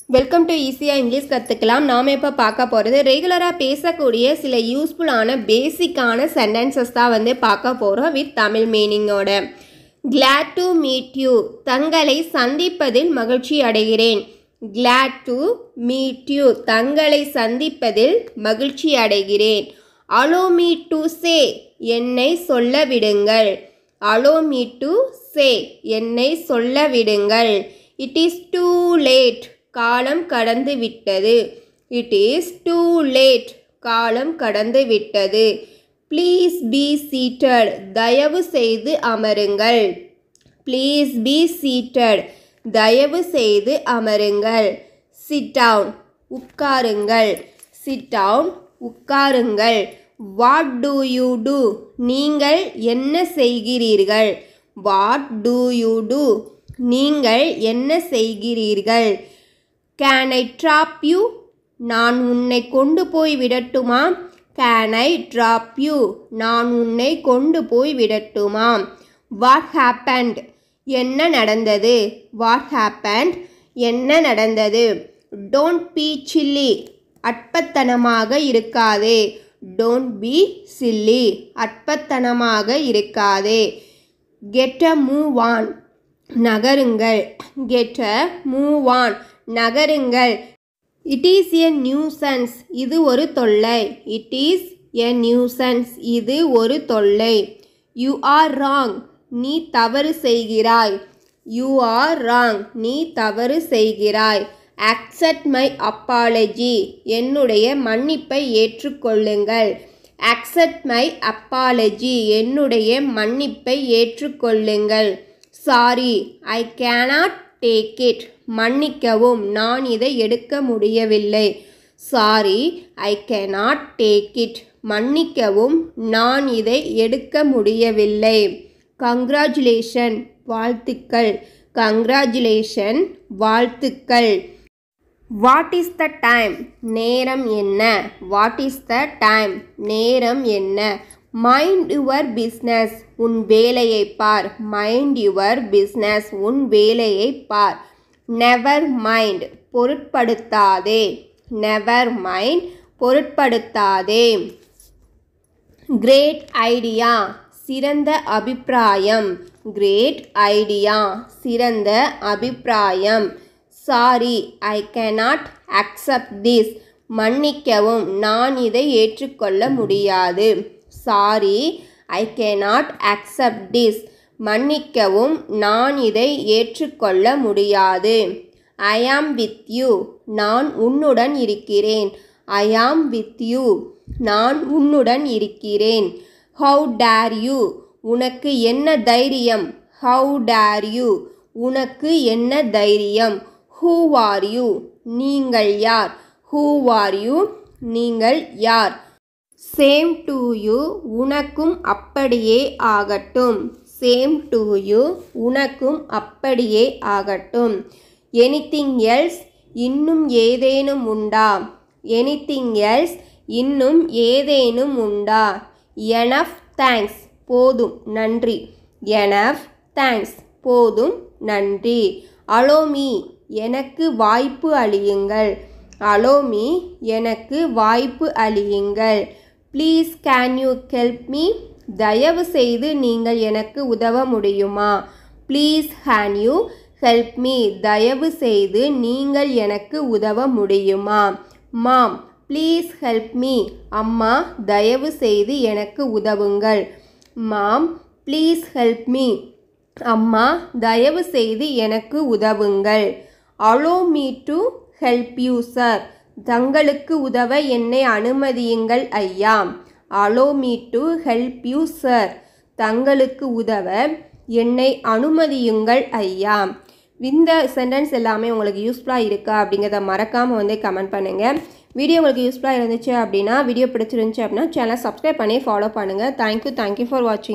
Welcome to ஈஸியாக English கற்றுக்கலாம். நாம் இப்போ பார்க்க போகிறது ரெகுலராக பேசக்கூடிய சில யூஸ்ஃபுல்லான பேசிக்கான சென்டென்சஸ் தான் பார்க்க போகிறோம் வித் தமிழ் மீனிங்கோட. glad to meet you, தங்களை சந்திப்பதில் மகிழ்ச்சி அடைகிறேன். glad to meet you, தங்களை சந்திப்பதில் மகிழ்ச்சி அடைகிறேன். allow me to say, என்னை சொல்ல விடுங்கள். allow me to say, என்னை சொல்ல விடுங்கள். it is too late, காலம் கடந்து விட்டது. it is too late, காலம் கடந்து விட்டது. please be seated, தயவு செய்து அமருங்கள். please be seated, தயவு செய்து அமருங்கள். sit down, உட்காருங்கள். sit down, உட்காருங்கள். what do you do, நீங்கள் என்ன செய்கிறீர்கள். what do you do, நீங்கள் என்ன செய்கிறீர்கள். can I drop you, நான் உன்னை கொண்டு போய் விடட்டுமா. can I drop you, நான் உன்னை கொண்டு போய் விடட்டுமா. what happened, என்ன நடந்தது. what happened, என்ன நடந்தது. don't be silly, அற்பத்தனமாக இருக்காதே. don't be silly, அற்பத்தனமாக இருக்காதே. get a move on, நகருங்கள். get a move on, நகருங்கள். it is a nuisance, இது ஒரு தொல்லை. it is a nuisance, இது ஒரு தொல்லை. you are wrong, நீ தவறு செய்கிறாய். you are wrong, நீ தவறு செய்கிறாய். accept my apology, என்னுடைய மன்னிப்பை ஏற்றுக்கொள்ளுங்கள். accept my apology, என்னுடைய மன்னிப்பை ஏற்றுக்கொள்ளுங்கள். sorry, I cannot take it, மன்னிக்கவும், நான் இதை எடுக்க முடியவில்லை. sorry, I cannot take it, மன்னிக்கவும், நான் இதை எடுக்க முடியவில்லை. congratulation, வாழ்த்துக்கள். congratulation, வாழ்த்துக்கள். what is the time, நேரம் என்ன. what is the time, நேரம் என்ன. mind your business, உன் வேலையை பார். mind your business, உன் வேலையை பார். never mind, பொருட்படுத்தாதே. never mind, பொருட்படுத்தாதே. great idea, சிறந்த அபிப்பிராயம். great idea, சிறந்த அபிப்பிராயம். sorry, I cannot accept this, மன்னிக்கவும், நான் இதை ஏற்றுக்கொள்ள முடியாது. sorry, I cannot accept this, மன்னிக்கவும், நான் இதை ஏற்றுக்கொள்ள முடியாது. I am with you, நான் உன்னுடன் இருக்கிறேன். I am with you, நான் உன்னுடன் இருக்கிறேன். how dare you, உனக்கு என்ன தைரியம். how dare you, உனக்கு என்ன தைரியம். who are you, நீங்கள் யார். who are you, நீங்கள் யார். same to you, உனக்கும் அப்படியே ஆகட்டும். same to you, உனக்கும் அப்படியே ஆகட்டும். anything else, இன்னும் ஏதேனும் உண்டா. anything else, இன்னும் ஏதேனும் உண்டா. enough thanks, போதும் நன்றி. enough thanks, போதும் நன்றி. allow me, எனக்கு வாய்ப்பு அளியுங்கள். allow me, எனக்கு வாய்ப்பு அளியுங்கள். please can you help me, தயவு செய்து நீங்கள் எனக்கு உதவ முடியுமா. please can you help me, தயவு செய்து நீங்கள் எனக்கு உதவ முடியுமா. mom, please help me, அம்மா தயவு செய்து எனக்கு உதவுங்கள். mom, please help me, அம்மா தயவு செய்து எனக்கு உதவுங்கள். allow me to help you sir, தங்களுக்கு உதவ என்னை அனுமதியுங்கள் ஐயா. allow me to help you sir, தங்களுக்கு உதவ என்னை அனுமதியுங்கள் ஐயா. இந்த சென்டென்ஸ் எல்லாமே உங்களுக்கு யூஸ்ஃபுல்லாக இருக்கா அப்படிங்கிறத மறக்காமல் கமெண்ட் பண்ணுங்கள். வீடியோ உங்களுக்கு யூஸ்ஃபுல்லாக இருந்துச்சு அப்படின்னா, வீடியோ பிடிச்சிருந்துச்சு அப்படின்னா சேனலை சப்ஸ்கிரைப் பண்ணி ஃபாலோ பண்ணுங்கள். தேங்க்யூ ஃபார் வாட்சிங்.